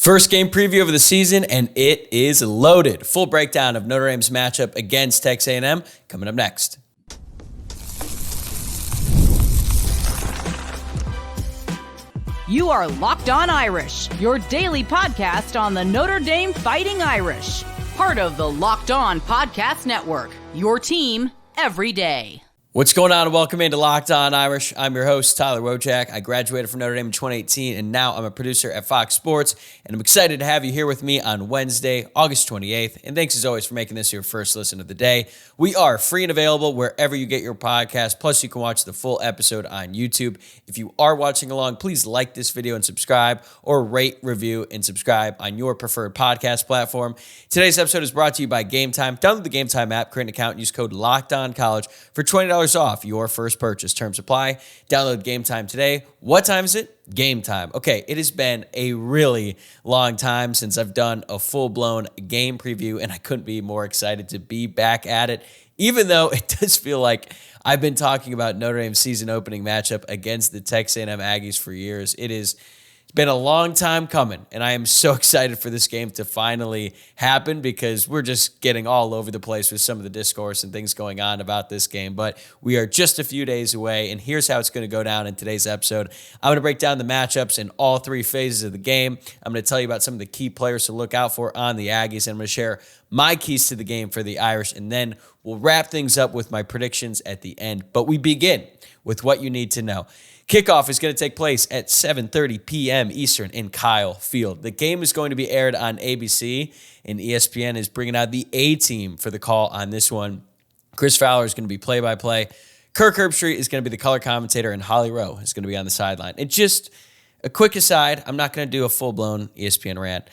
First game preview of the season, and it is loaded. Full breakdown of Notre Dame's matchup against Texas A&M coming up next. You are Locked On Irish, your daily podcast on the Notre Dame Fighting Irish. Part of the Locked On Podcast Network, your team every day. What's going on? Welcome into Locked On Irish. I'm your host, Tyler Wojciak. I graduated from Notre Dame in 2018, and now I'm a producer at Fox Sports, and I'm excited to have you here with me on Wednesday, August 28th, and thanks as always for making this your first listen of the day. We are free and available wherever you get your podcast, plus you can watch the full episode on YouTube. If you are watching along, please like this video and subscribe, or rate, review, and subscribe on your preferred podcast platform. Today's episode is brought to you by Gametime. Download the Gametime app, create an account, and use code LOCKEDONCollege for $20 off your first purchase. Terms apply. Download Gametime today. What time is it? Game time. Okay, it has been a really long time since I've done a full-blown game preview, and I couldn't be more excited to be back at it, even though it does feel like I've been talking about Notre Dame's season opening matchup against the Texas A&M Aggies for years. It's been a long time coming, and I am so excited for this game to finally happen because we're just getting all over the place with some of the discourse and things going on about this game. But we are just a few days away, and here's how it's going to go down in today's episode. I'm going to break down the matchups in all three phases of the game. I'm going to tell you about some of the key players to look out for on the Aggies, and I'm going to share my keys to the game for the Irish, and then we'll wrap things up with my predictions at the end. But we begin with what you need to know. Kickoff is going to take place at 7:30 p.m. Eastern in Kyle Field. The game is going to be aired on ABC, and ESPN is bringing out the A-team for the call on this one. Chris Fowler is going to be play-by-play. Kirk Herbstreit is going to be the color commentator, and Holly Rowe is going to be on the sideline. And just a quick aside, I'm not going to do a full-blown ESPN rant.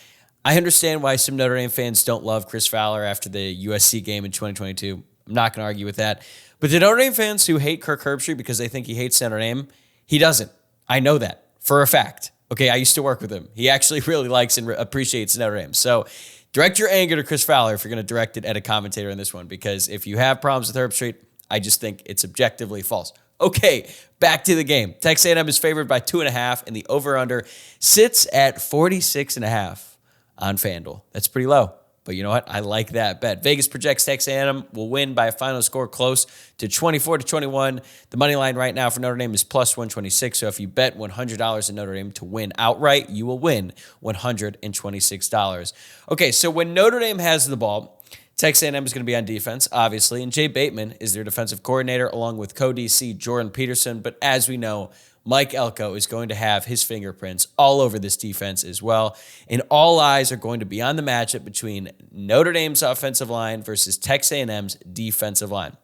I understand why some Notre Dame fans don't love Chris Fowler after the USC game in 2022. I'm not going to argue with that. But the Notre Dame fans who hate Kirk Herbstreit because they think he hates Notre Dame, he doesn't. I know that for a fact. Okay, I used to work with him. He actually really likes and appreciates Notre Dame. So direct your anger to Chris Fowler if you're going to direct it at a commentator in this one, because if you have problems with Herbstreit, I just think it's objectively false. Okay, back to the game. Texas A&M is favored by 2.5, and the over-under sits at 46.5 on FanDuel. That's pretty low. But you know what? I like that bet. Vegas projects Texas A&M will win by a final score close to 24-21. The money line right now for Notre Dame is plus 126. So if you bet $100 in Notre Dame to win outright, you will win $126. Okay, so when Notre Dame has the ball, Texas A&M is going to be on defense, obviously, and Jay Bateman is their defensive coordinator along with co-DC Jordan Peterson. But as we know, Mike Elko is going to have his fingerprints all over this defense as well. And all eyes are going to be on the matchup between Notre Dame's offensive line versus Texas A&M's defensive line.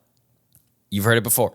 You've heard it before.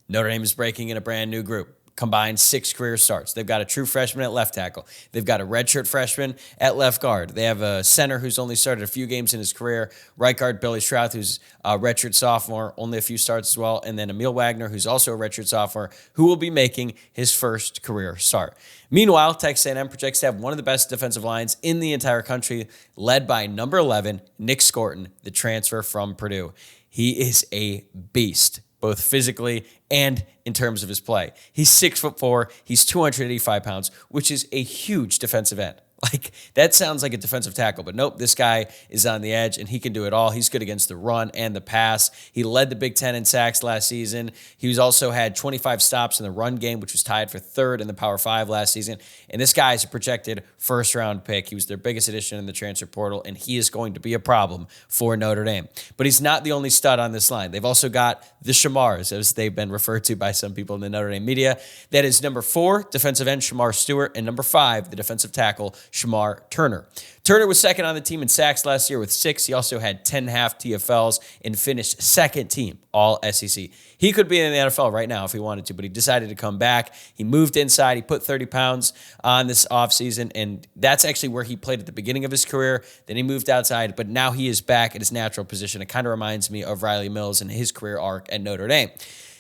Notre Dame is breaking in a brand new group. Combined 6 career starts. They've got a true freshman at left tackle. They've got a redshirt freshman at left guard. They have a center who's only started a few games in his career. Right guard Billy Strouth, who's a redshirt sophomore, only a few starts as well. And then Emil Wagner, who's also a redshirt sophomore, who will be making his first career start. Meanwhile, Texas A&M projects to have one of the best defensive lines in the entire country, led by number 11, Nick Scorton, the transfer from Purdue. He is a beast, both physically and in terms of his play. He's 6'4", he's 285 pounds, which is a huge defensive end. Like, that sounds like a defensive tackle, but nope, this guy is on the edge, and he can do it all. He's good against the run and the pass. He led the Big Ten in sacks last season. He also had 25 stops in the run game, which was tied for third in the Power 5 last season. And this guy is a projected first-round pick. He was their biggest addition in the transfer portal, and he is going to be a problem for Notre Dame. But he's not the only stud on this line. They've also got the Shamars, as they've been referred to by some people in the Notre Dame media. That is number 4, defensive end Shamar Stewart, and number 5, the defensive tackle, Shamar Turner. Turner was second on the team in sacks last year with 6. He also had 10.5 TFLs and finished second team, all SEC. He could be in the NFL right now if he wanted to, but he decided to come back. He moved inside. He put 30 pounds on this offseason, and that's actually where he played at the beginning of his career. Then he moved outside, but now he is back at his natural position. It kind of reminds me of Riley Mills and his career arc at Notre Dame.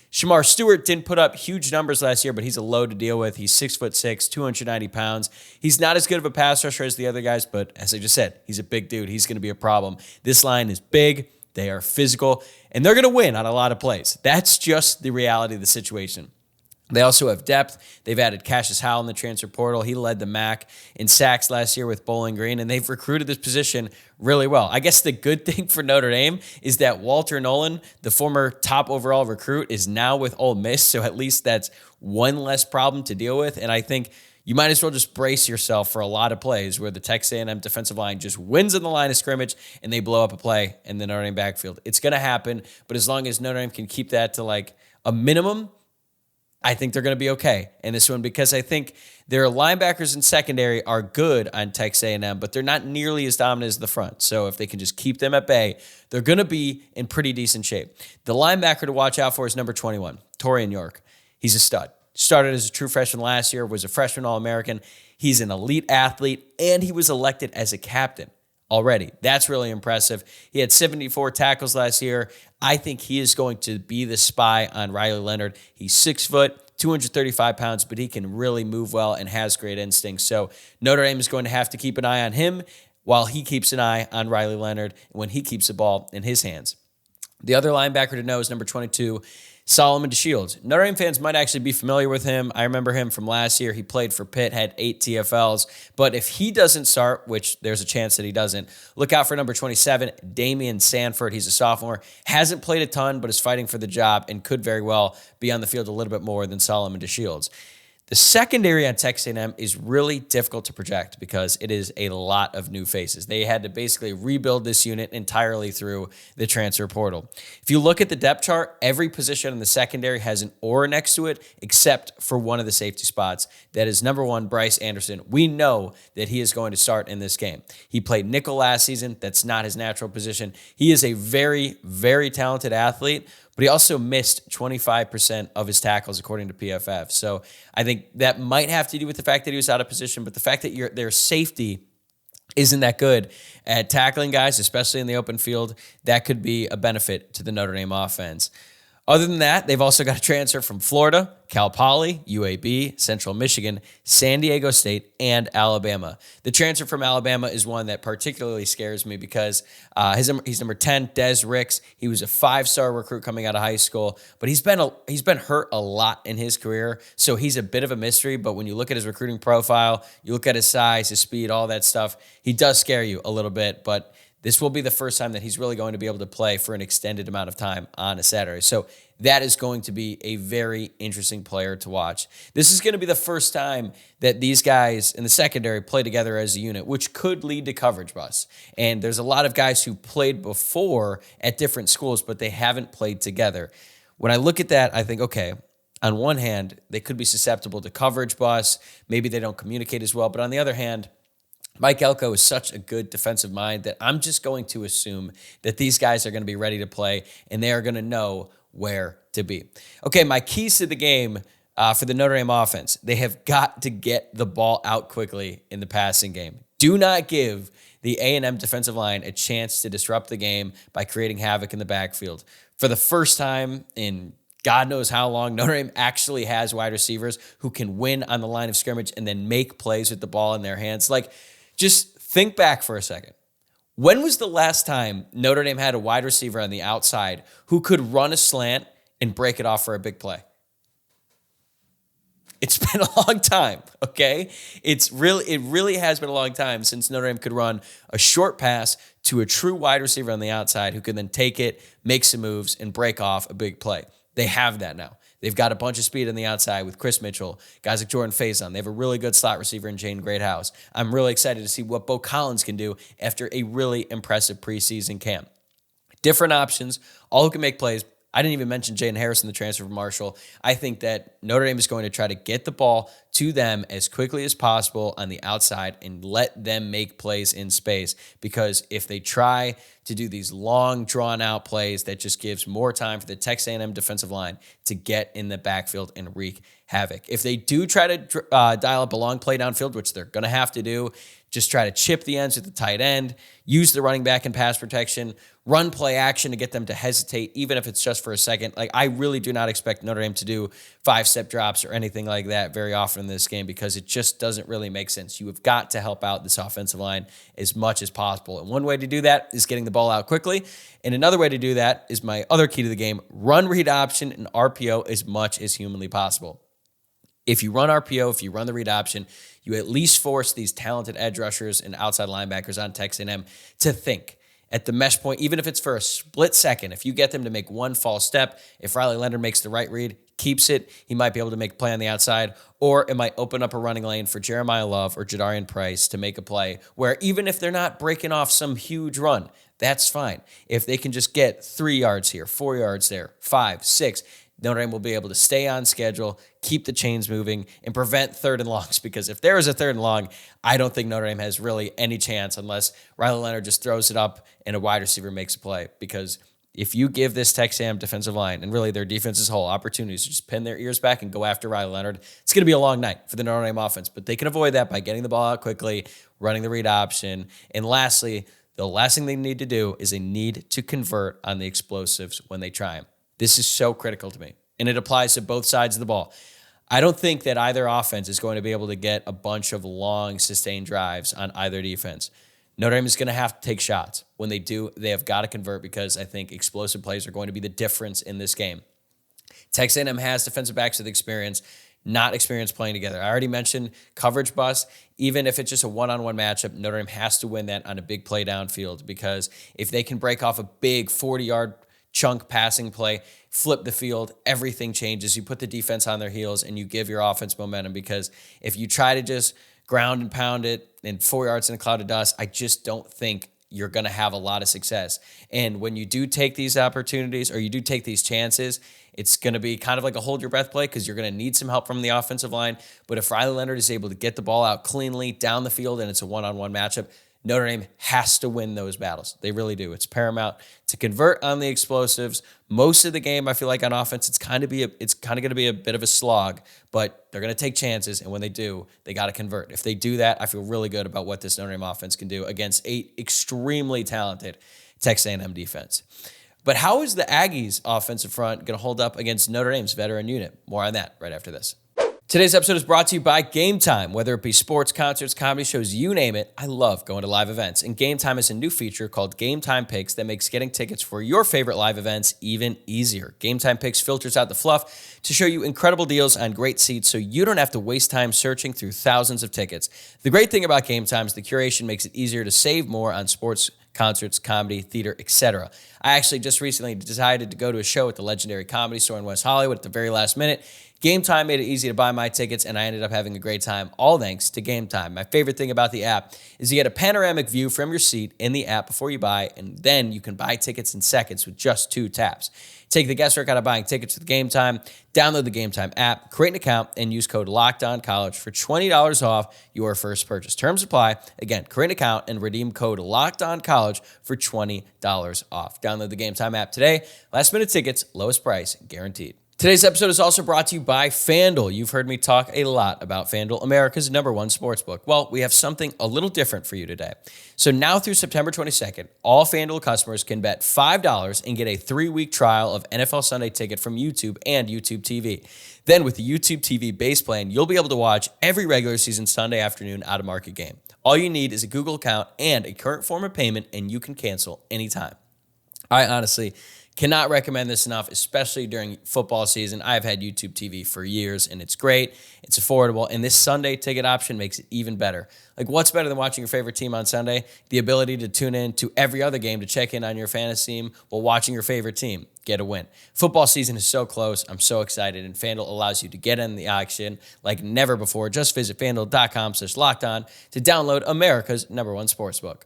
Shamar Stewart didn't put up huge numbers last year, but he's a load to deal with. He's 6'6", 290 pounds. He's not as good of a pass rusher as the other guys, but as I just said, he's a big dude. He's going to be a problem. This line is big. They are physical, and they're going to win on a lot of plays. That's just the reality of the situation. They also have depth. They've added Cassius Howell in the transfer portal. He led the MAC in sacks last year with Bowling Green, and they've recruited this position really well. I guess the good thing for Notre Dame is that Walter Nolan, the former top overall recruit, is now with Ole Miss, so at least that's one less problem to deal with. And I think you might as well just brace yourself for a lot of plays where the Texas A&M defensive line just wins in the line of scrimmage and they blow up a play in the Notre Dame backfield. It's going to happen, but as long as Notre Dame can keep that to like a minimum, I think they're going to be okay in this one, because I think their linebackers and secondary are good on Texas A&M, but they're not nearly as dominant as the front. So if they can just keep them at bay, they're going to be in pretty decent shape. The linebacker to watch out for is number 21, Torian York. He's a stud. Started as a true freshman last year, was a freshman All-American. He's an elite athlete, and he was elected as a captain already. That's really impressive. He had 74 tackles last year. I think he is going to be the spy on Riley Leonard. He's 6 foot, 235 pounds, but he can really move well and has great instincts. So Notre Dame is going to have to keep an eye on him while he keeps an eye on Riley Leonard when he keeps the ball in his hands. The other linebacker to know is number 22, Solomon DeShields. Notre Dame fans might actually be familiar with him. I remember him from last year. He played for Pitt, had 8 TFLs. But if he doesn't start, which there's a chance that he doesn't, look out for number 27, Damian Sanford. He's a sophomore. Hasn't played a ton, but is fighting for the job and could very well be on the field a little bit more than Solomon DeShields. The secondary on Texas A&M is really difficult to project because it is a lot of new faces. They had to basically rebuild this unit entirely through the transfer portal. If you look at the depth chart, every position in the secondary has an or next to it except for one of the safety spots. That is number 1, Bryce Anderson. We know that he is going to start in this game. He played nickel last season. That's not his natural position. He is a very, very talented athlete, but he also missed 25% of his tackles, according to PFF. So I think that might have to do with the fact that he was out of position, but the fact that their safety isn't that good at tackling guys, especially in the open field, that could be a benefit to the Notre Dame offense. Other than that, they've also got a transfer from Florida, Cal Poly, UAB, Central Michigan, San Diego State, and Alabama. The transfer from Alabama is one that particularly scares me because he's number 10, Des Ricks. He was a 5-star recruit coming out of high school, but he's been hurt a lot in his career, so he's a bit of a mystery. But when you look at his recruiting profile, you look at his size, his speed, all that stuff, he does scare you a little bit, but this will be the first time that he's really going to be able to play for an extended amount of time on a Saturday. So that is going to be a very interesting player to watch. This is going to be the first time that these guys in the secondary play together as a unit, which could lead to coverage busts. And there's a lot of guys who played before at different schools, but they haven't played together. When I look at that, I think, okay, on one hand, they could be susceptible to coverage busts. Maybe they don't communicate as well. But on the other hand, Mike Elko is such a good defensive mind that I'm just going to assume that these guys are going to be ready to play and they are going to know where to be. Okay, my keys to the game for the Notre Dame offense. They have got to get the ball out quickly in the passing game. Do not give the A&M defensive line a chance to disrupt the game by creating havoc in the backfield. For the first time in God knows how long, Notre Dame actually has wide receivers who can win on the line of scrimmage and then make plays with the ball in their hands. Just think back for a second. When was the last time Notre Dame had a wide receiver on the outside who could run a slant and break it off for a big play? It's been a long time, okay? It really has been a long time since Notre Dame could run a short pass to a true wide receiver on the outside who could then take it, make some moves, and break off a big play. They have that now. They've got a bunch of speed on the outside with Chris Mitchell, guys like Jordan Faison. They have a really good slot receiver in Jane Greathouse. I'm really excited to see what Bo Collins can do after a really impressive preseason camp. Different options, all who can make plays. I didn't even mention Jaden Harrison, the transfer from Marshall. I think that Notre Dame is going to try to get the ball to them as quickly as possible on the outside and let them make plays in space, because if they try to do these long, drawn-out plays, that just gives more time for the Texas A&M defensive line to get in the backfield and wreak havoc. If they do try to dial up a long play downfield, which they're going to have to do, just try to chip the ends with the tight end, use the running back in pass protection, run play action to get them to hesitate, even if it's just for a second. I really do not expect Notre Dame to do 5-step drops or anything like that very often in this game, because it just doesn't really make sense. You have got to help out this offensive line as much as possible. And one way to do that is getting the ball out quickly. And another way to do that is my other key to the game: run read option and RPO as much as humanly possible. If you run RPO, if you run the read option, you at least force these talented edge rushers and outside linebackers on Texas A&M to think at the mesh point, even if it's for a split second. If you get them to make one false step, if Riley Leonard makes the right read, keeps it, he might be able to make a play on the outside, or it might open up a running lane for Jeremiah Love or Jadarian Price to make a play where even if they're not breaking off some huge run, that's fine. If they can just get 3 yards here, 4 yards there, 5, 6, Notre Dame will be able to stay on schedule, keep the chains moving, and prevent third and longs. Because if there is a third and long, I don't think Notre Dame has really any chance unless Riley Leonard just throws it up and a wide receiver makes a play. Because if you give this Texas A&M defensive line and really their defense as a whole opportunities to just pin their ears back and go after Riley Leonard, it's going to be a long night for the Notre Dame offense. But they can avoid that by getting the ball out quickly, running the read option. And lastly, the last thing they need to do is they need to convert on the explosives when they try them. This is so critical to me, and it applies to both sides of the ball. I don't think that either offense is going to be able to get a bunch of long, sustained drives on either defense. Notre Dame is going to have to take shots. When they do, they have got to convert because I think explosive plays are going to be the difference in this game. Texas A&M has defensive backs with experience, not experience playing together. I already mentioned coverage bust. Even if it's just a one-on-one matchup, Notre Dame has to win that on a big play downfield because if they can break off a big 40-yard chunk passing play, flip the field, everything changes. You put the defense on their heels and you give your offense momentum because if you try to just ground and pound it in 4 yards in a cloud of dust, I just don't think you're going to have a lot of success. And when you do take these opportunities or you do take these chances, it's going to be kind of like a hold your breath play because you're going to need some help from the offensive line. But if Riley Leonard is able to get the ball out cleanly down the field and it's a one-on-one matchup, Notre Dame has to win those battles. They really do. It's paramount to convert on the explosives. Most of the game, I feel like on offense, it's kind of going to be a bit of a slog, but they're going to take chances, and when they do, they got to convert. If they do that, I feel really good about what this Notre Dame offense can do against a extremely talented Texas A&M defense. But how is the Aggies offensive front going to hold up against Notre Dame's veteran unit? More on that right after this. Today's episode is brought to you by Gametime. Whether it be sports, concerts, comedy shows, you name it, I love going to live events. And Gametime has a new feature called Gametime Picks that makes getting tickets for your favorite live events even easier. Gametime Picks filters out the fluff to show you incredible deals on great seats so you don't have to waste time searching through thousands of tickets. The great thing about Gametime is the curation makes it easier to save more on sports, concerts, comedy, theater, etc. I actually just recently decided to go to a show at the legendary Comedy Store in West Hollywood at the very last minute. Gametime made it easy to buy my tickets, and I ended up having a great time, all thanks to Gametime. My favorite thing about the app is you get a panoramic view from your seat in the app before you buy, and then you can buy tickets in seconds with just 2 taps. Take the guesswork out of buying tickets with Gametime. Download the Gametime app, create an account, and use code LOCKEDONCollege for $20 off your first purchase. Terms apply. Again, create an account and redeem code LOCKEDONCollege for $20 off. Download the Gametime app today. Last minute tickets, lowest price guaranteed. Today's episode is also brought to you by FanDuel. You've heard me talk a lot about FanDuel, America's #1 sportsbook. Well, we have something a little different for you today. So now through September 22nd, all FanDuel customers can bet $5 and get a 3-week trial of NFL Sunday Ticket from YouTube and YouTube TV. Then with the YouTube TV base plan, you'll be able to watch every regular season Sunday afternoon out-of-market game. All you need is a Google account and a current form of payment, and you can cancel anytime. I honestly cannot recommend this enough, especially during football season. I've had YouTube TV for years, and it's great. It's affordable, and this Sunday ticket option makes it even better. Like, what's better than watching your favorite team on Sunday? The ability to tune in to every other game to check in on your fantasy team while watching your favorite team get a win. Football season is so close. I'm so excited, and FanDuel allows you to get in the action like never before. Just visit FanDuel.com/lockedon to download America's #1 sportsbook.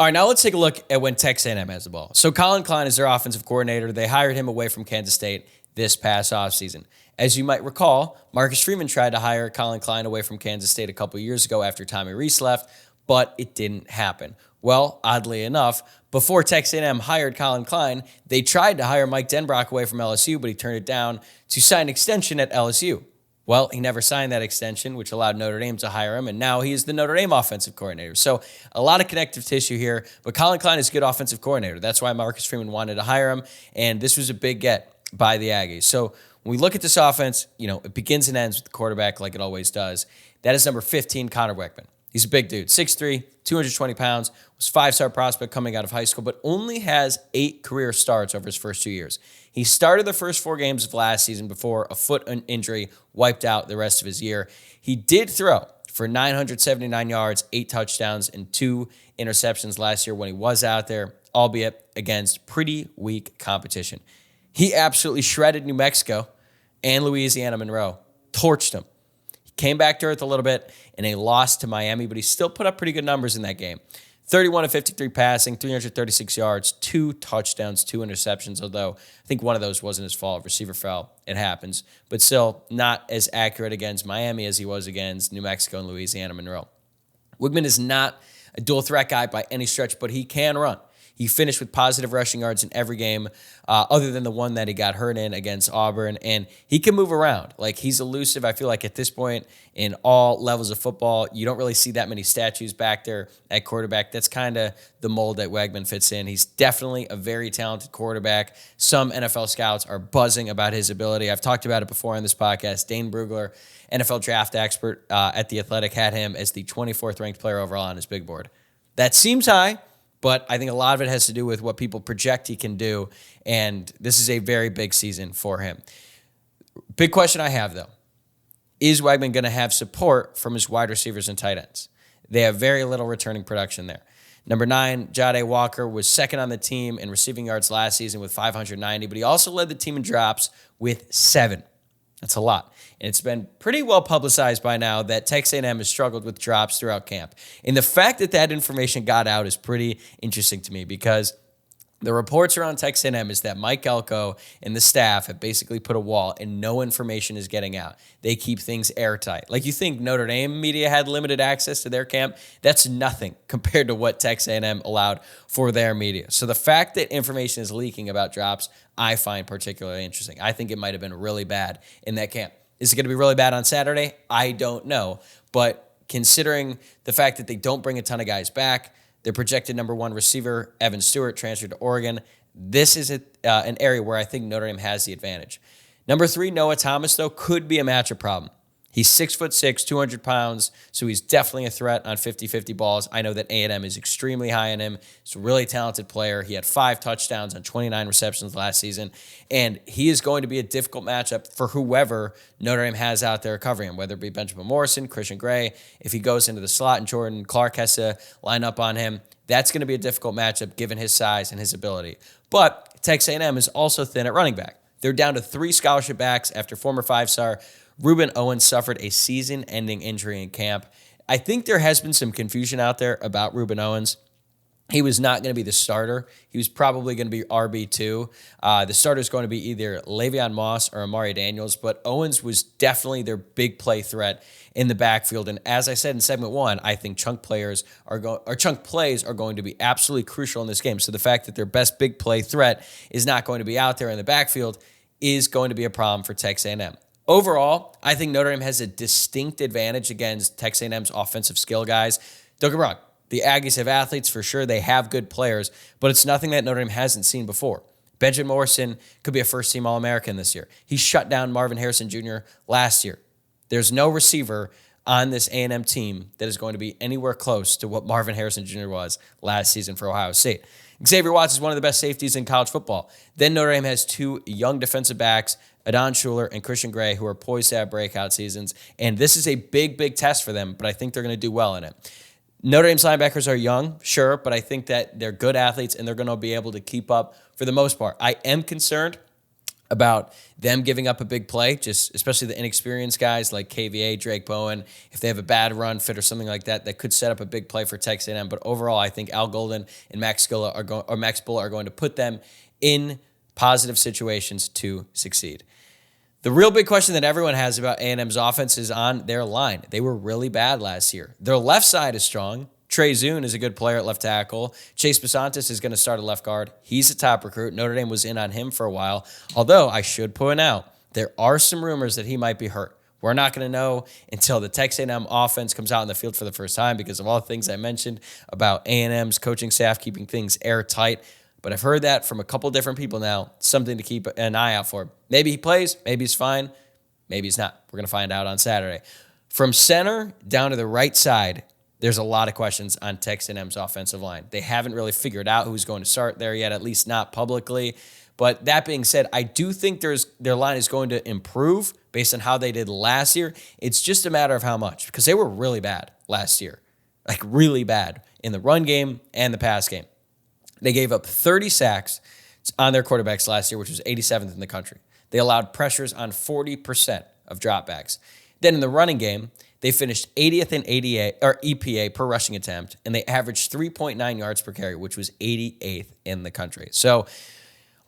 All right, now let's take a look at when Texas A&M has the ball. So Colin Klein is their offensive coordinator. They hired him away from Kansas State this past offseason. As you might recall, Marcus Freeman tried to hire Colin Klein away from Kansas State a couple years ago after Tommy Rees left, but it didn't happen. Well, oddly enough, before Texas A&M hired Colin Klein, they tried to hire Mike Denbrock away from LSU, but he turned it down to sign an extension at LSU. Well, he never signed that extension, which allowed Notre Dame to hire him, and now he is the Notre Dame offensive coordinator. So a lot of connective tissue here, but Colin Klein is a good offensive coordinator. That's why Marcus Freeman wanted to hire him, and this was a big get by the Aggies. So when we look at this offense, it begins and ends with the quarterback like it always does. That is number 15, Connor Weckman. He's a big dude, 6'3", 220 pounds, was 5-star prospect coming out of high school, but only has 8 career starts over his first 2 years. He started the first 4 games of last season before a foot injury wiped out the rest of his year. He did throw for 979 yards, 8 touchdowns, and 2 interceptions last year when he was out there, albeit against pretty weak competition. He absolutely shredded New Mexico and Louisiana Monroe, torched them. Came back to earth a little bit in a loss to Miami, but he still put up pretty good numbers in that game. 31 of 53 passing, 336 yards, 2 touchdowns, 2 interceptions, although I think one of those wasn't his fault. Receiver fell. It happens. But still not as accurate against Miami as he was against New Mexico and Louisiana Monroe. Wigman is not a dual threat guy by any stretch, but he can run. He finished with positive rushing yards in every game other than the one that he got hurt in against Auburn, and he can move around. Like, he's elusive. I feel like at this point in all levels of football, you don't really see that many statues back there at quarterback. That's kind of the mold that Wegman fits in. He's definitely a very talented quarterback. Some NFL scouts are buzzing about his ability. I've talked about it before on this podcast. Dane Brugler, NFL draft expert at The Athletic, had him as the 24th ranked player overall on his big board. That seems high, but I think a lot of it has to do with what people project he can do, and this is a very big season for him. Big question I have, though, is Wegman going to have support from his wide receivers and tight ends? They have very little returning production there. Number 9, Jahdae Walker was second on the team in receiving yards last season with 590, but he also led the team in drops with 7. That's a lot. And it's been pretty well publicized by now that Texas A&M has struggled with drops throughout camp. And the fact that that information got out is pretty interesting to me because the reports around Texas A&M is that Mike Elko and the staff have basically put a wall and no information is getting out. They keep things airtight. Like, you think Notre Dame media had limited access to their camp? That's nothing compared to what Texas A&M allowed for their media. So the fact that information is leaking about drops, I find particularly interesting. I think it might have been really bad in that camp. Is it going to be really bad on Saturday? I don't know. But considering the fact that they don't bring a ton of guys back, their projected number 1 receiver, Evan Stewart, transferred to Oregon, this is an area where I think Notre Dame has the advantage. Number 3, Noah Thomas, though, could be a matchup problem. He's 6'6", 200 pounds, so he's definitely a threat on 50-50 balls. I know that A&M is extremely high on him. He's a really talented player. He had 5 touchdowns on 29 receptions last season, and he is going to be a difficult matchup for whoever Notre Dame has out there covering him, whether it be Benjamin Morrison, Christian Gray. If he goes into the slot and Jordan Clark has to line up on him, that's going to be a difficult matchup given his size and his ability. But Texas A&M is also thin at running back. They're down to 3 scholarship backs after former 5-star Ruben Owens suffered a season-ending injury in camp. I think there has been some confusion out there about Ruben Owens. He was not going to be the starter. He was probably going to be RB2. The starter is going to be either Le'Veon Moss or Amari Daniels, but Owens was definitely their big play threat in the backfield. And as I said in segment 1, I think chunk plays are going to be absolutely crucial in this game. So the fact that their best big play threat is not going to be out there in the backfield is going to be a problem for Texas A&M. Overall, I think Notre Dame has a distinct advantage against Texas A&M's offensive skill guys. Don't get me wrong, the Aggies have athletes for sure. They have good players, but it's nothing that Notre Dame hasn't seen before. Benjamin Morrison could be a first-team All-American this year. He shut down Marvin Harrison Jr. last year. There's no receiver on this A&M team that is going to be anywhere close to what Marvin Harrison Jr. was last season for Ohio State. Xavier Watts is one of the best safeties in college football. Then Notre Dame has 2 young defensive backs, Adon Schuler and Christian Gray, who are poised to have breakout seasons. And this is a big, big test for them, but I think they're going to do well in it. Notre Dame's linebackers are young, sure, but I think that they're good athletes and they're going to be able to keep up for the most part. I am concerned about them giving up a big play, just especially the inexperienced guys like KVA, Drake Bowen. If they have a bad run fit or something like that, that could set up a big play for Texas A&M. But overall, I think Al Golden and Max Bulla are going to put them in positive situations to succeed. The real big question that everyone has about A&M's offense is on their line. They were really bad last year. Their left side is strong. Trey Zune is a good player at left tackle. Chase Basantis is going to start at left guard. He's a top recruit. Notre Dame was in on him for a while. Although, I should point out, there are some rumors that he might be hurt. We're not going to know until the Texas A&M offense comes out in the field for the first time because of all the things I mentioned about A&M's coaching staff keeping things airtight. But I've heard that from a couple different people now, something to keep an eye out for. Maybe he plays, maybe he's fine, maybe he's not. We're going to find out on Saturday. From center down to the right side, there's a lot of questions on Texas A&M's offensive line. They haven't really figured out who's going to start there yet, at least not publicly. But that being said, I do think their line is going to improve based on how they did last year. It's just a matter of how much, because they were really bad last year, like really bad in the run game and the pass game. They gave up 30 sacks on their quarterbacks last year, which was 87th in the country. They allowed pressures on 40% of dropbacks. Then in the running game, they finished 80th in EPA per rushing attempt, and they averaged 3.9 yards per carry, which was 88th in the country. So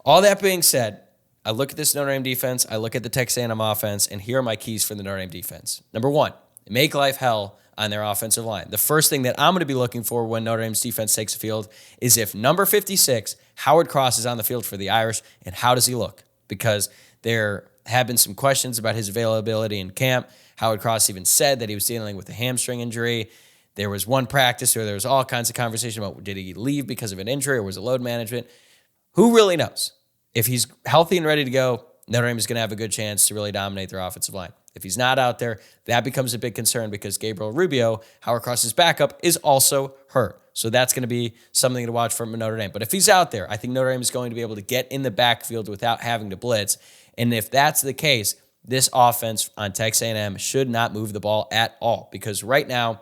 all that being said, I look at this Notre Dame defense, I look at the Texas A&M offense, and here are my keys for the Notre Dame defense. Number one, make life hell on their offensive line. The first thing that I'm going to be looking for when Notre Dame's defense takes the field is if number 56, Howard Cross, is on the field for the Irish, and how does he look? Because there have been some questions about his availability in camp. Howard Cross even said that he was dealing with a hamstring injury. There was one practice where there was all kinds of conversation about did he leave because of an injury or was it load management? Who really knows? If he's healthy and ready to go, Notre Dame is going to have a good chance to really dominate their offensive line. If he's not out there, that becomes a big concern because Gabriel Rubio, Howard Cross's backup, is also hurt. So that's going to be something to watch from Notre Dame. But if he's out there, I think Notre Dame is going to be able to get in the backfield without having to blitz. And if that's the case, this offense on Texas A&M should not move the ball at all because right now,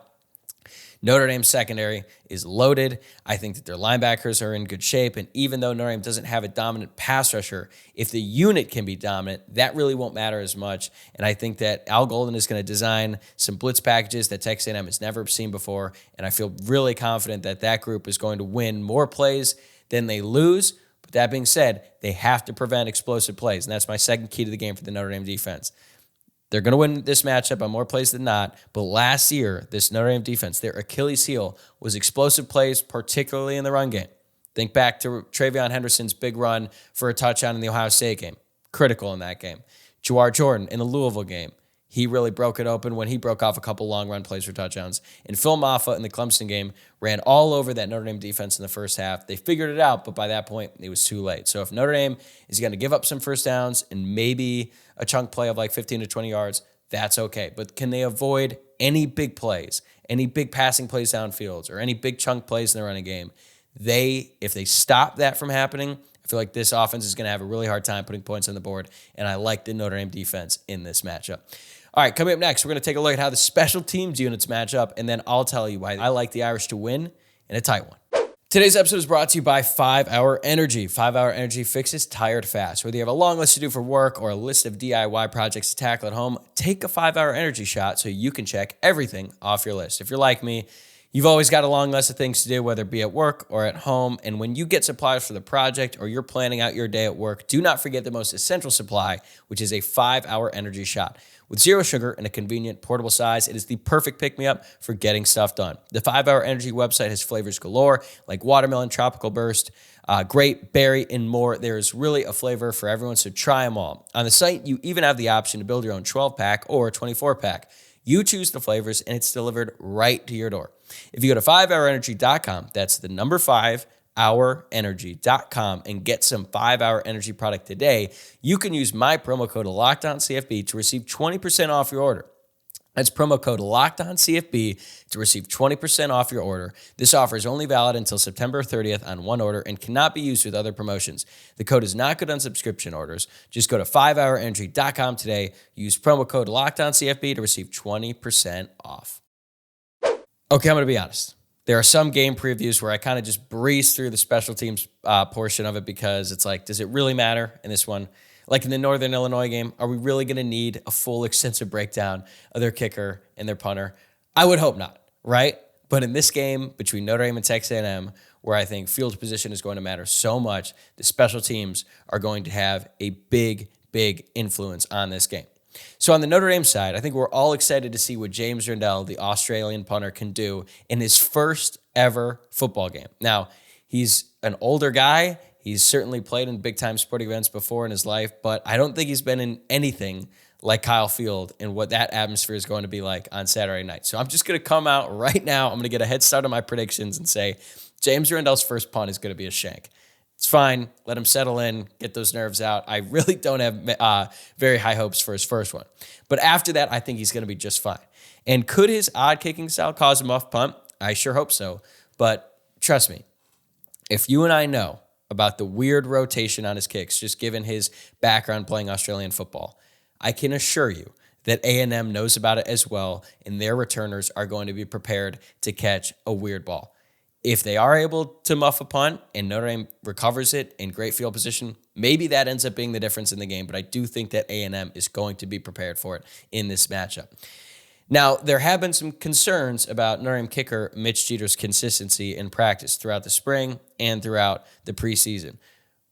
Notre Dame's secondary is loaded. I think that their linebackers are in good shape. And even though Notre Dame doesn't have a dominant pass rusher, if the unit can be dominant, that really won't matter as much. And I think that Al Golden is going to design some blitz packages that Texas A&M has never seen before. And I feel really confident that that group is going to win more plays than they lose. But that being said, they have to prevent explosive plays. And that's my second key to the game for the Notre Dame defense. They're going to win this matchup on more plays than not. But last year, this Notre Dame defense, their Achilles heel was explosive plays, particularly in the run game. Think back to Travion Henderson's big run for a touchdown in the Ohio State game. Critical in that game. Jawar Jordan in the Louisville game. He really broke it open when he broke off a couple long run plays for touchdowns. And Phil Maffa in the Clemson game ran all over that Notre Dame defense in the first half. They figured it out, but by that point, it was too late. So if Notre Dame is going to give up some first downs and maybe a chunk play of like 15 to 20 yards, that's okay. But can they avoid any big plays, any big passing plays downfields, or any big chunk plays in the running game? If they stop that from happening, I feel like this offense is going to have a really hard time putting points on the board, and I like the Notre Dame defense in this matchup. All right, coming up next, we're going to take a look at how the special teams units match up, and then I'll tell you why I like the Irish to win in a tight one. Today's episode is brought to you by 5-Hour Energy. 5-Hour Energy fixes tired fast. Whether you have a long list to do for work or a list of DIY projects to tackle at home, take a 5-Hour Energy shot so you can check everything off your list. If you're like me, you've always got a long list of things to do, whether it be at work or at home. And when you get supplies for the project or you're planning out your day at work, do not forget the most essential supply, which is a 5-Hour Energy shot. With zero sugar and a convenient portable size, it is the perfect pick-me-up for getting stuff done. The 5-Hour Energy website has flavors galore, like watermelon, tropical burst, grape, berry, and more. There is really a flavor for everyone, so try them all. On the site, you even have the option to build your own 12-pack or 24-pack. You choose the flavors, and it's delivered right to your door. If you go to 5hourenergy.com, that's the number 5hourenergy.com, and get some 5-Hour Energy product today, you can use my promo code LOCKEDONCFB to receive 20% off your order. That's promo code LOCKEDONCFB to receive 20% off your order. This offer is only valid until September 30th on one order and cannot be used with other promotions. The code is not good on subscription orders. Just go to 5hourenergy.com today. Use promo code LOCKEDONCFB to receive 20% off. Okay, I'm going to be honest. There are some game previews where I kind of just breeze through the special teams portion of it because it's like, does it really matter in this one? Like in the Northern Illinois game, are we really going to need a full extensive breakdown of their kicker and their punter? I would hope not, right? But in this game between Notre Dame and Texas A&M, where I think field position is going to matter so much, the special teams are going to have a big, big influence on this game. So on the Notre Dame side, I think we're all excited to see what James Rindell, the Australian punter, can do in his first ever football game. Now, he's an older guy. He's certainly played in big-time sporting events before in his life, but I don't think he's been in anything like Kyle Field and what that atmosphere is going to be like on Saturday night. So I'm just going to come out right now. I'm going to get a head start on my predictions and say James Rindell's first punt is going to be a shank. It's fine. Let him settle in, get those nerves out. I really don't have very high hopes for his first one. But after that, I think he's going to be just fine. And could his odd kicking style cause a muff punt? I sure hope so. But trust me, if you and I know about the weird rotation on his kicks, just given his background playing Australian football, I can assure you that A&M knows about it as well, and their returners are going to be prepared to catch a weird ball. If they are able to muff a punt and Notre Dame recovers it in great field position, maybe that ends up being the difference in the game, but I do think that A&M is going to be prepared for it in this matchup. Now, there have been some concerns about Notre Dame kicker Mitch Jeter's consistency in practice throughout the spring and throughout the preseason.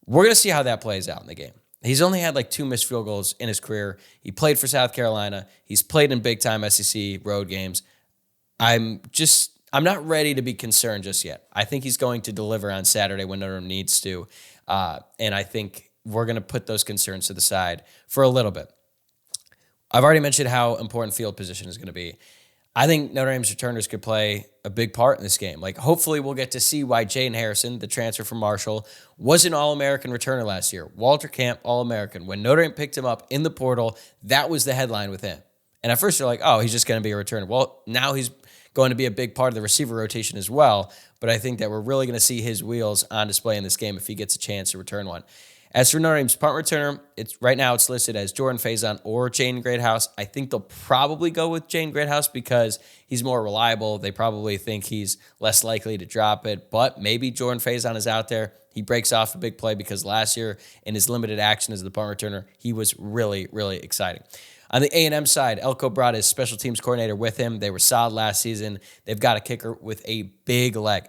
We're going to see how that plays out in the game. He's only had like 2 missed field goals in his career. He played for South Carolina. He's played in big-time SEC road games. I'm not ready to be concerned just yet. I think he's going to deliver on Saturday when Notre Dame needs to, and I think we're going to put those concerns to the side for a little bit. I've already mentioned how important field position is going to be. I think Notre Dame's returners could play a big part in this game. Like, hopefully we'll get to see why Jaden Harrison, the transfer from Marshall, was an All-American returner last year. Walter Camp, All-American. When Notre Dame picked him up in the portal, that was the headline with him. And at first you're like, oh, he's just going to be a returner. Well, now he's going to be a big part of the receiver rotation as well. But I think that we're really going to see his wheels on display in this game if he gets a chance to return one. As for Notre Dame's punt returner, right now it's listed as Jordan Faison or Jaden Greathouse. I think they'll probably go with Jaden Greathouse because he's more reliable. They probably think he's less likely to drop it, but maybe Jordan Faison is out there. He breaks off a big play because last year in his limited action as the punt returner, he was really, really exciting. On the A&M side, Elko brought his special teams coordinator with him. They were solid last season. They've got a kicker with a big leg.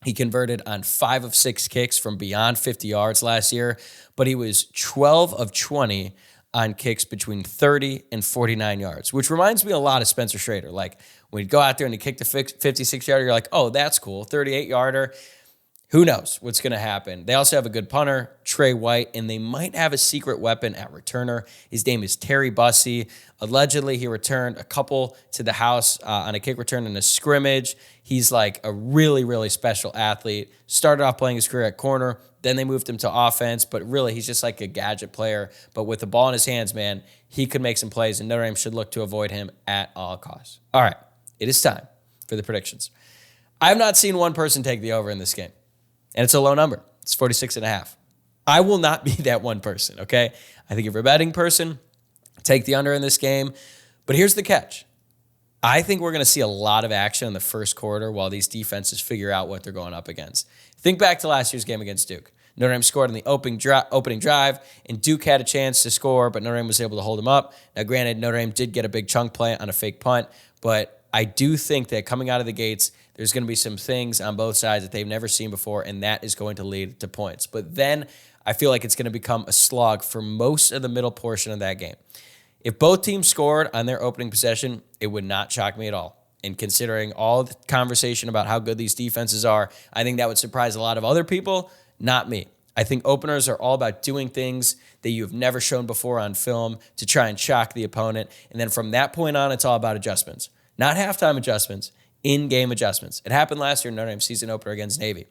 He converted on 5 of 6 kicks from beyond 50 yards last year, but he was 12 of 20 on kicks between 30 and 49 yards, which reminds me a lot of Spencer Schrader. Like, when you go out there and you kick the 56-yarder, you're like, oh, that's cool. 38-yarder. Who knows what's going to happen? They also have a good punter, Trey White, and they might have a secret weapon at returner. His name is Terry Bussey. Allegedly, he returned a couple to the house on a kick return in a scrimmage. He's like a really, really special athlete. Started off playing his career at corner. Then they moved him to offense, but really he's just like a gadget player. But with the ball in his hands, man, he could make some plays, and Notre Dame should look to avoid him at all costs. All right, it is time for the predictions. I have not seen one person take the over in this game. And it's a low number. It's 46.5. I will not be that one person, okay? I think if you're a betting person, take the under in this game. But here's the catch. I think we're going to see a lot of action in the first quarter while these defenses figure out what they're going up against. Think back to last year's game against Duke. Notre Dame scored in the opening drive, and Duke had a chance to score, but Notre Dame was able to hold them up. Now, granted, Notre Dame did get a big chunk play on a fake punt, but I do think that coming out of the gates, there's going to be some things on both sides that they've never seen before, and that is going to lead to points. But then I feel like it's going to become a slog for most of the middle portion of that game. If both teams scored on their opening possession, it would not shock me at all. And considering all the conversation about how good these defenses are, I think that would surprise a lot of other people, not me. I think openers are all about doing things that you've never shown before on film to try and shock the opponent. And then from that point on, it's all about adjustments. Not halftime adjustments, in-game adjustments. It happened last year in Notre Dame's season opener against Navy.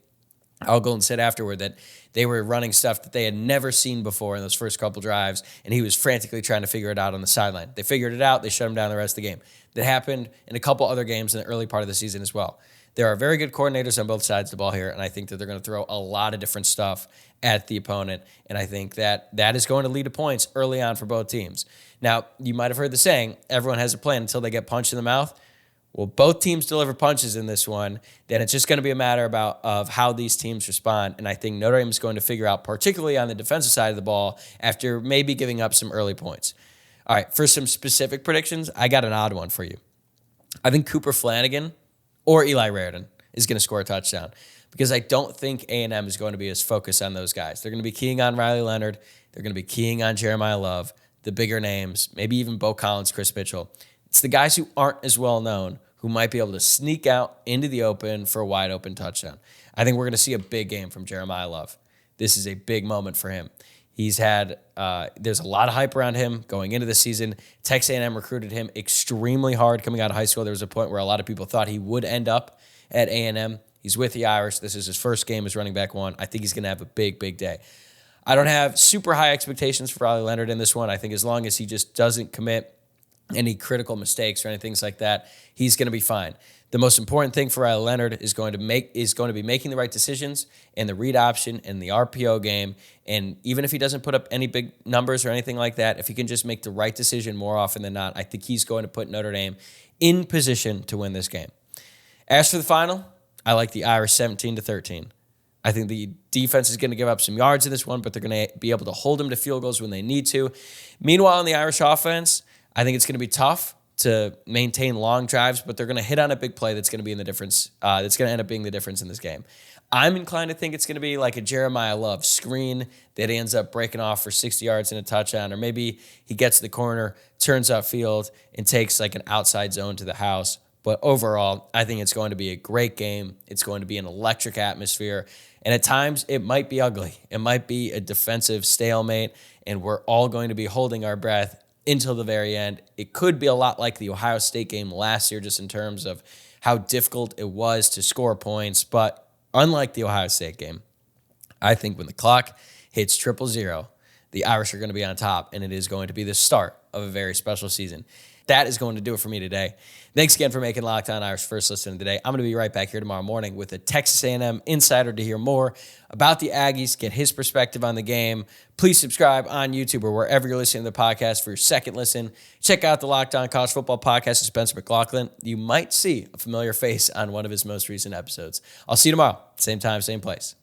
Al Golden said afterward that they were running stuff that they had never seen before in those first couple drives, and he was frantically trying to figure it out on the sideline. They figured it out. They shut him down the rest of the game. That happened in a couple other games in the early part of the season as well. There are very good coordinators on both sides of the ball here, and I think that they're going to throw a lot of different stuff at the opponent, and I think that is going to lead to points early on for both teams. Now, you might have heard the saying, everyone has a plan until they get punched in the mouth. Well, both teams deliver punches in this one. Then it's just going to be a matter of how these teams respond. And I think Notre Dame is going to figure out, particularly on the defensive side of the ball, after maybe giving up some early points. All right, for some specific predictions, I got an odd one for you. I think Cooper Flanagan or Eli Raridan is going to score a touchdown because I don't think A&M is going to be as focused on those guys. They're going to be keying on Riley Leonard. They're going to be keying on Jeremiah Love, the bigger names, maybe even Bo Collins, Chris Mitchell. It's the guys who aren't as well known who might be able to sneak out into the open for a wide open touchdown. I think we're going to see a big game from Jeremiah Love. This is a big moment for him. He's had, there's a lot of hype around him going into the season. Texas A&M recruited him extremely hard coming out of high school. There was a point where a lot of people thought he would end up at A&M. He's with the Irish. This is his first game as running back one. I think he's going to have a big, big day. I don't have super high expectations for Riley Leonard in this one. I think as long as he just doesn't commit any critical mistakes or anything like that, he's going to be fine. The most important thing for Riley Leonard is going to be making the right decisions in the read option and the RPO game. And even if he doesn't put up any big numbers or anything like that, if he can just make the right decision more often than not, I think he's going to put Notre Dame in position to win this game. As for the final, I like the Irish 17-13. I think the defense is going to give up some yards in this one, but they're going to be able to hold them to field goals when they need to. Meanwhile, in the Irish offense, I think it's going to be tough to maintain long drives, but they're going to hit on a big play that's going to be in the difference. That's going to end up being the difference in this game. I'm inclined to think it's going to be like a Jeremiah Love screen that ends up breaking off for 60 yards and a touchdown, or maybe he gets to the corner, turns upfield, and takes like an outside zone to the house. But overall, I think it's going to be a great game. It's going to be an electric atmosphere. And at times, it might be ugly. It might be a defensive stalemate, and we're all going to be holding our breath until the very end. It could be a lot like the Ohio State game last year, just in terms of how difficult it was to score points. But unlike the Ohio State game, I think when the clock hits 000, the Irish are going to be on top, and it is going to be the start of a very special season. That is going to do it for me today. Thanks again for making Locked On Irish first listen today. I'm going to be right back here tomorrow morning with a Texas A&M insider to hear more about the Aggies, get his perspective on the game. Please subscribe on YouTube or wherever you're listening to the podcast for your second listen. Check out the Locked On College Football podcast with Spencer McLaughlin. You might see a familiar face on one of his most recent episodes. I'll see you tomorrow, same time, same place.